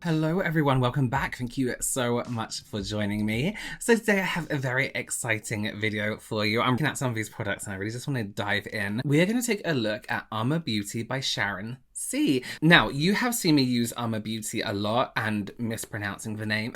Hello everyone, welcome back. Thank you so much for joining me. So today I have a very exciting video for you. I'm looking at some of these products and I really just want to dive in. We're going to take a look at UOMA Beauty by Sharon C. Now, you have seen me use UOMA Beauty a lot and mispronouncing the name.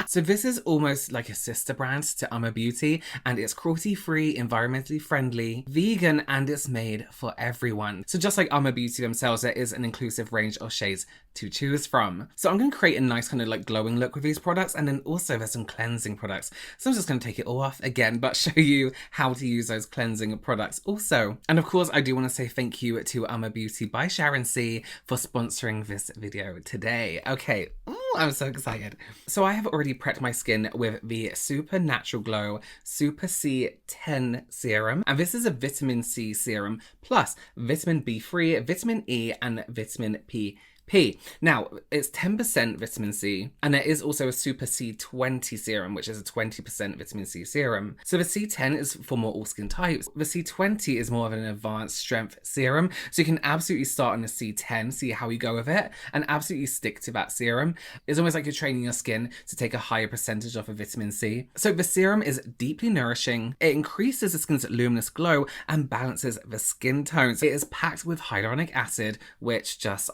So this is almost like a sister brand to UOMA Beauty, and it's cruelty-free, environmentally friendly, vegan, and it's made for everyone. So just like UOMA Beauty themselves, there is an inclusive range of shades to choose from. So I'm going to create a nice kind of like glowing look with these products, and then also there's some cleansing products. So I'm just going to take it all off again, but show you how to use those cleansing products also. And of course, I do want to say thank you to UOMA Beauty by Sharon C for sponsoring this video today. Okay, ooh, I'm so excited. So I have already prepped my skin with the Supa Natural Glow Super C10 serum, and this is a vitamin C serum plus vitamin B3, vitamin E, and vitamin P. Now, it's 10% vitamin C, and there is also a Super C20 serum, which is a 20% vitamin C serum. So the C10 is for more all skin types. The C20 is more of an advanced strength serum, so you can absolutely start on the C10, see how you go with it, and absolutely stick to that serum. It's almost like you're training your skin to take a higher percentage of a vitamin C. So the serum is deeply nourishing, it increases the skin's luminous glow, and balances the skin tones. It is packed with hyaluronic acid, which just,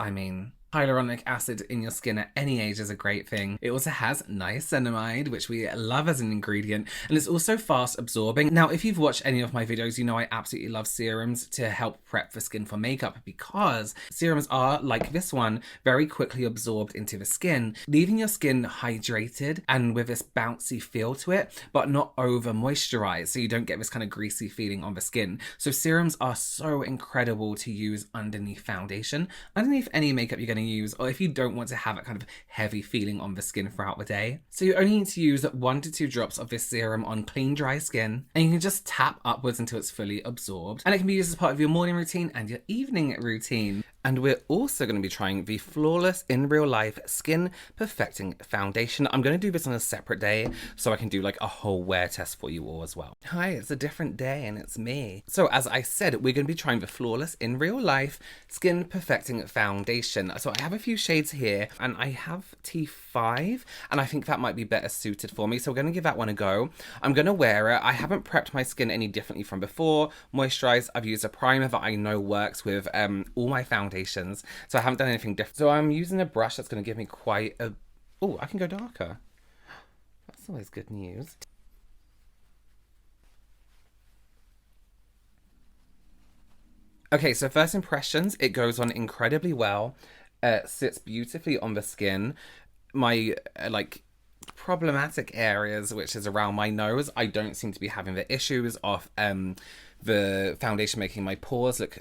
hyaluronic acid in your skin at any age is a great thing. It also has niacinamide, which we love as an ingredient, and it's also fast absorbing. Now, if you've watched any of my videos, you know I absolutely love serums to help prep the skin for makeup, because serums are, like this one, very quickly absorbed into the skin, leaving your skin hydrated and with this bouncy feel to it, but not over moisturized, so you don't get this kind of greasy feeling on the skin. So serums are so incredible to use underneath foundation, underneath any makeup you're going to use, or if you don't want to have that kind of heavy feeling on the skin throughout the day. So you only need to use 1 to 2 drops of this serum on clean, dry skin, and you can just tap upwards until it's fully absorbed. And it can be used as part of your morning routine and your evening routine. And we're also going to be trying the Flawless in Real Life Skin Perfecting Foundation. I'm going to do this on a separate day so I can do like a whole wear test for you all as well. Hi, it's a different day and it's me. So as I said, we're going to be trying the Flawless in Real Life Skin Perfecting Foundation. So I have a few shades here, and I have T5, and I think that might be better suited for me. So we're going to give that one a go. I'm going to wear it. I haven't prepped my skin any differently from before. Moisturized, I've used a primer that I know works with all my foundations. So I haven't done anything different. So I'm using a brush that's going to give me quite a... Oh, I can go darker. That's always good news. Okay, so first impressions, it goes on incredibly well. Sits beautifully on the skin. My problematic areas, which is around my nose, I don't seem to be having the issues of the foundation making my pores look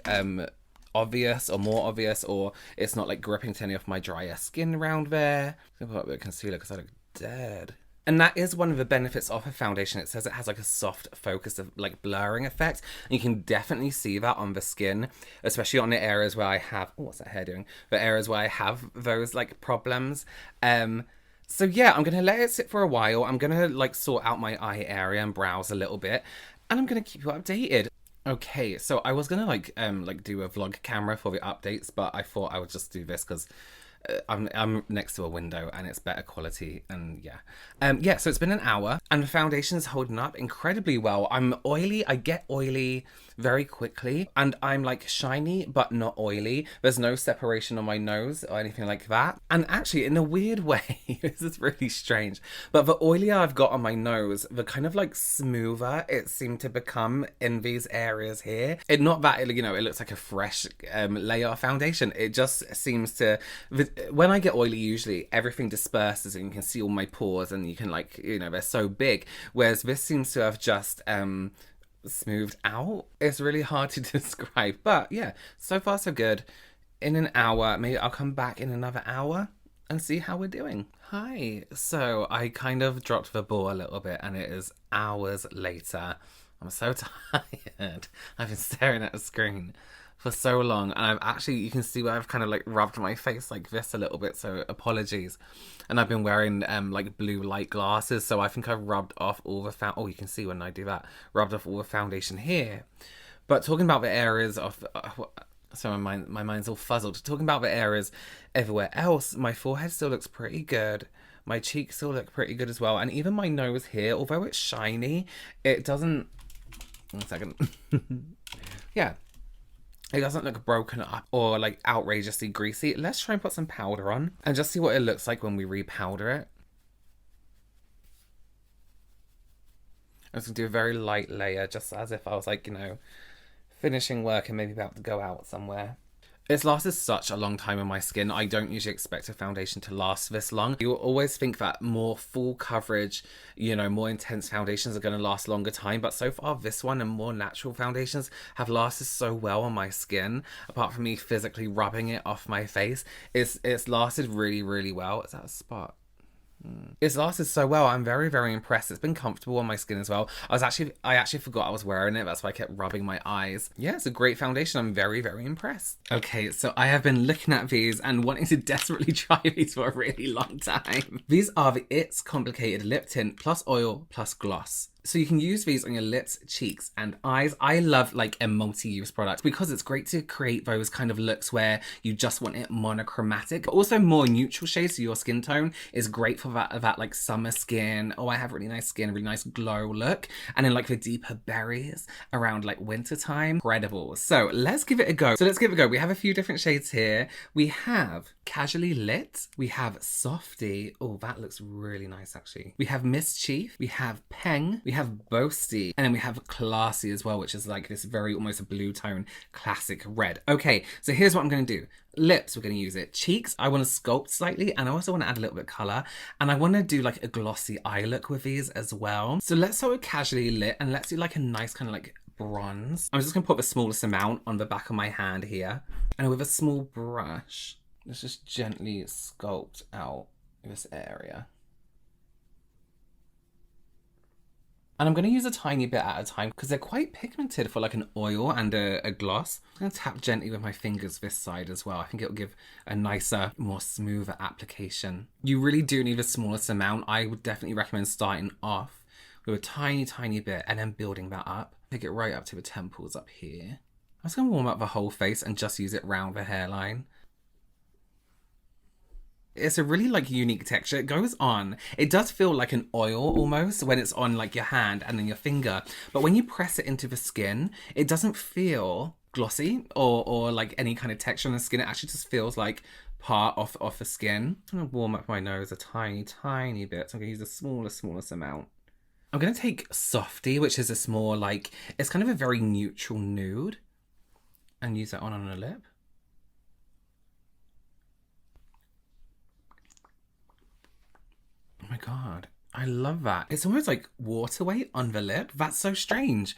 obvious or more obvious, or it's not like gripping to any of my drier skin around there. I'm gonna put a bit of concealer because I look dead. And that is one of the benefits of a foundation. It says it has like a soft focus of like blurring effect. And you can definitely see that on the skin, especially on the areas where I have, oh, what's that hair doing? The areas where I have those like problems. So yeah, I'm going to let it sit for a while. I'm going to like sort out my eye area and browse a little bit. And I'm going to keep you updated. Okay, so I was going to like do a vlog camera for the updates, but I thought I would just do this because I'm next to a window and it's better quality, and yeah. So it's been an hour and the foundation is holding up incredibly well. I'm oily, I get oily very quickly, and I'm like shiny but not oily. There's no separation on my nose or anything like that. And actually, in a weird way, this is really strange, but the oilier I've got on my nose, the kind of like smoother it seemed to become in these areas here. It not that, you know, it looks like a fresh layer of foundation. It just seems to, when I get oily, usually everything disperses and you can see all my pores and you can like, you know, they're so big. Whereas this seems to have just smoothed out. It's really hard to describe, but yeah, so far so good. In an hour, maybe I'll come back in another hour and see how we're doing. Hi. So I kind of dropped the ball a little bit and it is hours later. I'm so tired. I've been staring at the screen for so long, and I've actually, you can see where I've kind of like rubbed my face like this a little bit, so apologies. And I've been wearing like blue light glasses, so I think I've rubbed off all the oh, you can see when I do that, rubbed off all the foundation here. But talking about the areas of So my mind's all fuzzled. Talking about the areas everywhere else, my forehead still looks pretty good. My cheeks still look pretty good as well. And even my nose here, although it's shiny, it doesn't... One second. Yeah. It doesn't look broken up or like outrageously greasy. Let's try and put some powder on and just see what it looks like when we repowder it. I'm just gonna do a very light layer, just as if I was like, you know, finishing work and maybe about to go out somewhere. It's lasted such a long time on my skin. I don't usually expect a foundation to last this long. You always think that more full coverage, you know, more intense foundations are going to last longer time. But so far, this one and more natural foundations have lasted so well on my skin. Apart from me physically rubbing it off my face, it's lasted really, really well. Is that a spot? It's lasted so well. I'm very, very impressed. It's been comfortable on my skin as well. I actually forgot I was wearing it. That's why I kept rubbing my eyes. Yeah, it's a great foundation. I'm very, very impressed. Okay, so I have been looking at these and wanting to desperately try these for a really long time. These are the It's Complicated Lip Tint plus Oil plus Gloss. So you can use these on your lips, cheeks, and eyes. I love like a multi-use product because it's great to create those kind of looks where you just want it monochromatic, but also more neutral shades, so your skin tone is great for that like summer skin. Oh, I have really nice skin, really nice glow look. And then like the deeper berries around like winter time. Incredible. So let's give it a go. We have a few different shades here. We have Casually Lit. We have Softy. Oh, that looks really nice actually. We have Mischief. We have Peng. We have Boasty, and then we have Classy as well, which is like this very almost a blue tone classic red. Okay, so here's what I'm going to do. Lips, we're going to use it. Cheeks, I want to sculpt slightly, and I also want to add a little bit of color, and I want to do like a glossy eye look with these as well. So let's start with Casually Lit, and let's do like a nice kind of like bronze. I'm just going to put the smallest amount on the back of my hand here, and with a small brush, let's just gently sculpt out this area. And I'm going to use a tiny bit at a time because they're quite pigmented for like an oil and a gloss. I'm going to tap gently with my fingers this side as well. I think it'll give a nicer, more smoother application. You really do need the smallest amount. I would definitely recommend starting off with a tiny, tiny bit and then building that up. Take it right up to the temples up here. I'm just going to warm up the whole face and just use it round the hairline. It's a really like unique texture. It goes on. It does feel like an oil almost when it's on like your hand and then your finger. But when you press it into the skin, it doesn't feel glossy or like any kind of texture on the skin. It actually just feels like part of the skin. I'm going to warm up my nose a tiny, tiny bit. So I'm going to use the smallest amount. I'm going to take Softy, which is this more like, it's kind of a very neutral nude, and use that on the lip. Oh my god, I love that. It's almost like water weight on the lip. That's so strange.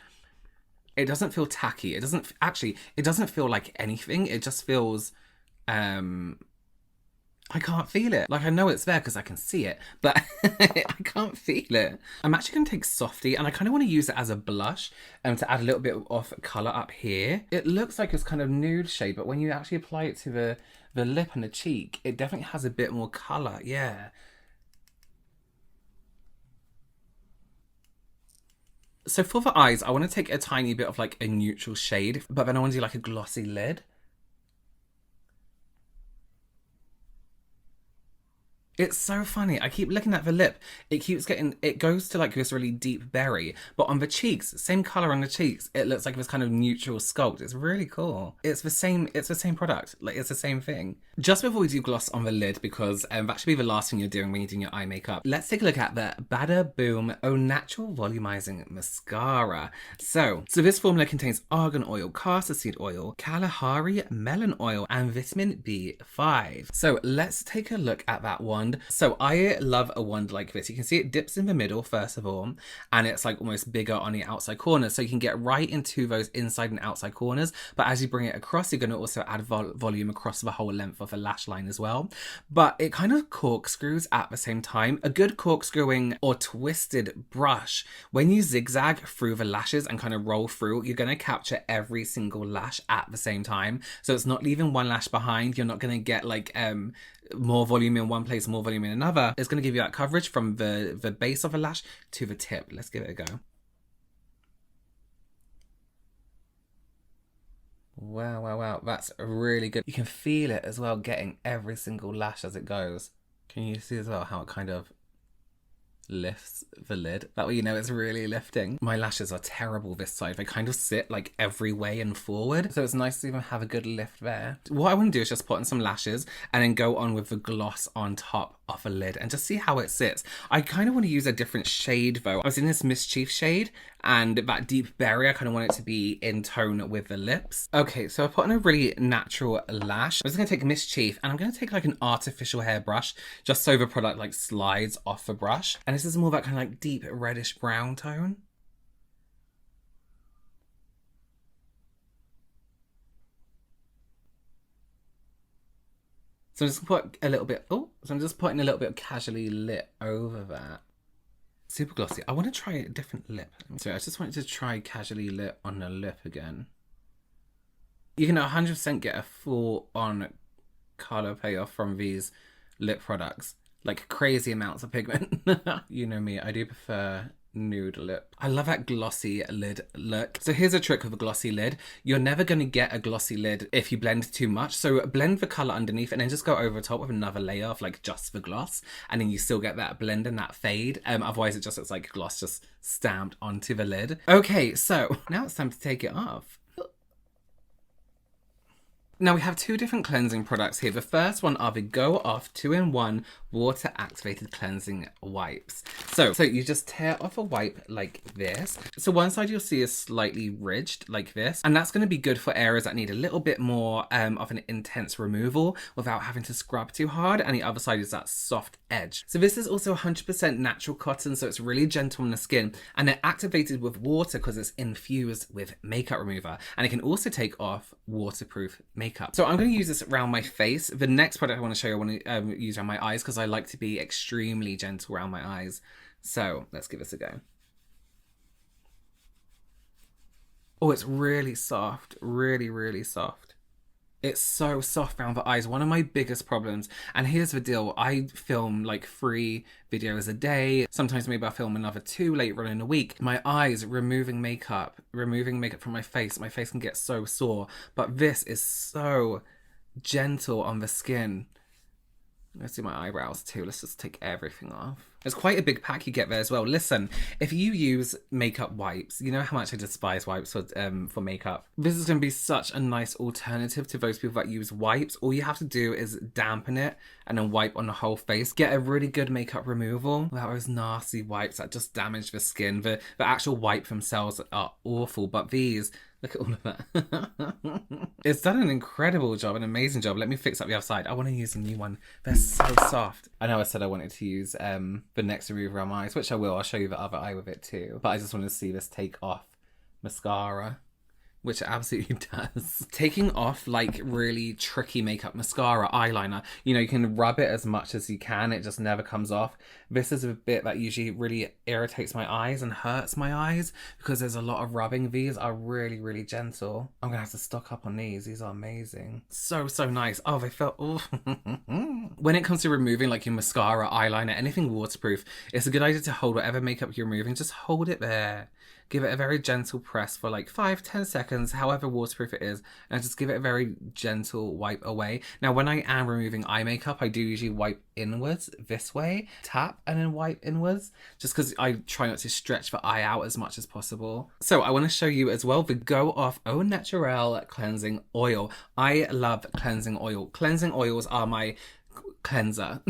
It doesn't feel tacky. It doesn't feel like anything. It just feels, I can't feel it. Like I know it's there because I can see it, but I can't feel it. I'm actually going to take Softy and I kind of want to use it as a blush to add a little bit of colour up here. It looks like it's kind of nude shade, but when you actually apply it to the lip and the cheek, it definitely has a bit more colour, yeah. So for the eyes, I want to take a tiny bit of like a neutral shade, but then I want to do like a glossy lid. It's so funny. I keep looking at the lip. It goes to like this really deep berry, but on the cheeks, same color on the cheeks, it looks like this kind of neutral sculpt. It's really cool. It's the same product. Like it's the same thing. Just before we do gloss on the lid, because that should be the last thing you're doing when you're doing your eye makeup, let's take a look at the Bada Boom Au Naturel Volumizing Mascara. So this formula contains argan oil, castor seed oil, Kalahari melon oil, and vitamin B5. So let's take a look at that wand. So I love a wand like this. You can see it dips in the middle first of all, and it's like almost bigger on the outside corners, so you can get right into those inside and outside corners, but as you bring it across, you're going to also add volume across the whole length of the lash line as well. But it kind of corkscrews at the same time. A good corkscrewing or twisted brush, when you zigzag through the lashes and kind of roll through, you're going to capture every single lash at the same time, so it's not leaving one lash behind. You're not going to get like more volume in one place, more volume in another. It's going to give you that coverage from the base of a lash to the tip. Let's give it a go. Wow, wow, wow. That's really good. You can feel it as well, getting every single lash as it goes. Can you see as well how it kind of lifts the lid? That way you know it's really lifting. My lashes are terrible this side. They kind of sit like every way and forward. So it's nice to even have a good lift there. What I want to do is just put on some lashes and then go on with the gloss on top of a lid and just see how it sits. I kind of want to use a different shade though. I was in this Mischief shade and that deep berry, I kind of want it to be in tone with the lips. Okay, so I put on a really natural lash. I'm just going to take Mischief and I'm going to take like an artificial hairbrush just so the product like slides off the brush. And this is more that kind of like deep reddish brown tone. So I'm just gonna put a little bit, so I'm just putting a little bit of casually lit over that. Super glossy. I want to try a different lip. So I just wanted to try casually lit on the lip again. You can 100% get a full on color payoff from these lip products. Like crazy amounts of pigment. You know me, I do prefer nude lip. I love that glossy lid look. So here's a trick with a glossy lid. You're never going to get a glossy lid if you blend too much. So blend the color underneath and then just go over top with another layer of like just the gloss. And then you still get that blend and that fade. Otherwise it just looks like gloss just stamped onto the lid. Okay, so now it's time to take it off. Now we have two different cleansing products here. The first one are the Go Awf 2-in-1 water activated cleansing wipes. So you just tear off a wipe like this. So one side you'll see is slightly ridged like this, and that's going to be good for areas that need a little bit more of an intense removal without having to scrub too hard, and the other side is that soft edge. So this is also 100% natural cotton, so it's really gentle on the skin, and they're activated with water because it's infused with makeup remover, and it can also take off waterproof makeup. So I'm going to use this around my face. The next product I want to show you, I want to use around my eyes because I like to be extremely gentle around my eyes. So let's give this a go. Oh, it's really soft. Really, really soft. It's so soft around the eyes. One of my biggest problems, and here's the deal, I film like 3 videos a day. Sometimes maybe I'll film another 2 later on in the week. My eyes, removing makeup from my face can get so sore. But this is so gentle on the skin. Let's do my eyebrows too. Let's just take everything off. It's quite a big pack you get there as well. Listen, if you use makeup wipes, you know how much I despise wipes for makeup. This is going to be such a nice alternative to those people that use wipes. All you have to do is dampen it and then wipe on the whole face. Get a really good makeup removal without those nasty wipes that just damage the skin. The actual wipe themselves are awful, but these, look at all of that. It's done an incredible job, an amazing job. Let me fix up the other side. I want to use a new one. They're so soft. I know I said I wanted to use the next remover on my eyes, which I will. I'll show you the other eye with it too. But I just want to see this take off mascara, which it absolutely does. Taking off like really tricky makeup mascara, eyeliner, you know, you can rub it as much as you can, it just never comes off. This is a bit that usually really irritates my eyes and hurts my eyes because there's a lot of rubbing. These are really, really gentle. I'm gonna have to stock up on these. These are amazing. So nice. Oh, they felt, oh. When it comes to removing like your mascara, eyeliner, anything waterproof, it's a good idea to hold whatever makeup you're removing, just hold it there. Give it a very gentle press for like 5-10 seconds, however waterproof it is, and just give it a very gentle wipe away. Now, when I am removing eye makeup, I do usually wipe inwards this way, tap and then wipe inwards, just because I try not to stretch the eye out as much as possible. So I want to show you as well the Go Awf Au Naturel Cleansing Oil. I love cleansing oil. Cleansing oils are my cleanser.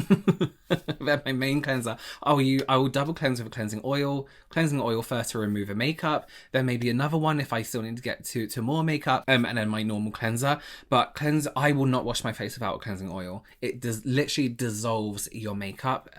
They're my main cleanser. I will double cleanse with a cleansing oil first to remove the makeup, then maybe another one if I still need to get to more makeup, and then my normal cleanser. But I will not wash my face without a cleansing oil. It literally dissolves your makeup.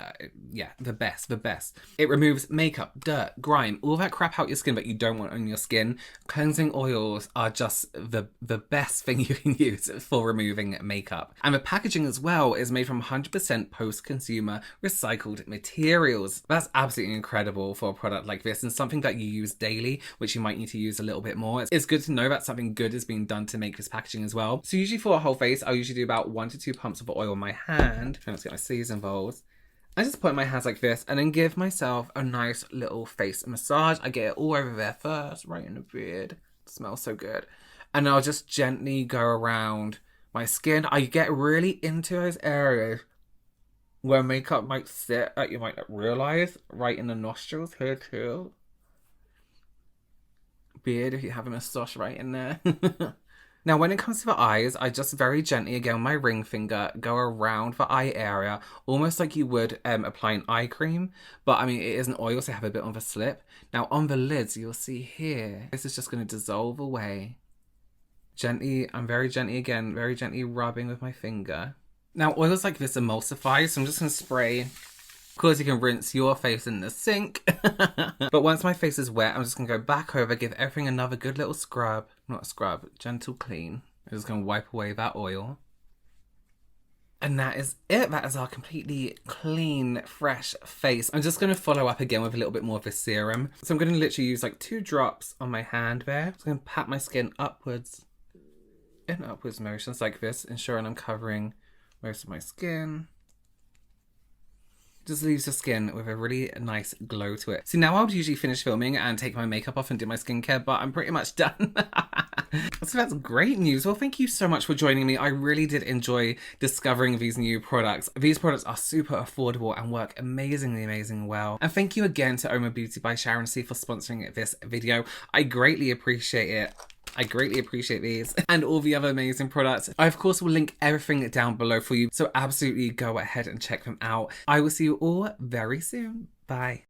Yeah, the best. It removes makeup, dirt, grime, all that crap out your skin that you don't want on your skin. Cleansing oils are just the best thing you can use for removing makeup. And the packaging as well is made from 100% post-consumer recycled materials. That's absolutely incredible for a product like this, and something that you use daily, which you might need to use a little bit more. It's good to know that something good is being done to make this packaging as well. So usually for a whole face, I'll usually do about 1 to 2 pumps of oil on my hand. Trying to get my sleeves involved. I just put my hands like this and then give myself a nice little face massage. I get it all over there first, right in the beard. It smells so good. and I'll just gently go around my skin. I get really into those areas where makeup might sit that you might not realize, right in the nostrils here too. Beard, if you have a moustache right in there. Now, when it comes to the eyes, I just very gently, again, with my ring finger, go around the eye area, almost like you would apply an eye cream. But, I mean, it is an oil, so you have a bit of a slip. Now, on the lids, you'll see here, this is just going to dissolve away. Gently, I'm very gently, again, very gently rubbing with my finger. Now, oils like this emulsify, so I'm just going to spray. Of course, you can rinse your face in the sink. But once my face is wet, I'm just going to go back over, give everything another good little scrub. Not scrub, gentle clean. I'm just going to wipe away that oil. And that is it. That is our completely clean, fresh face. I'm just going to follow up again with a little bit more of this serum. So I'm going to literally use like 2 drops on my hand there. I'm just going to pat my skin upwards in upwards motions like this, ensuring I'm covering most of my skin. Just leaves the skin with a really nice glow to it. So now I would usually finish filming and take my makeup off and do my skincare, but I'm pretty much done. So that's great news. Well, thank you so much for joining me. I really did enjoy discovering these new products. These products are super affordable and work amazingly well. And thank you again to UOMA Beauty by Sharon C for sponsoring this video. I greatly appreciate it. I greatly appreciate these and all the other amazing products. I, of course, will link everything down below for you, so absolutely go ahead and check them out. I will see you all very soon. Bye.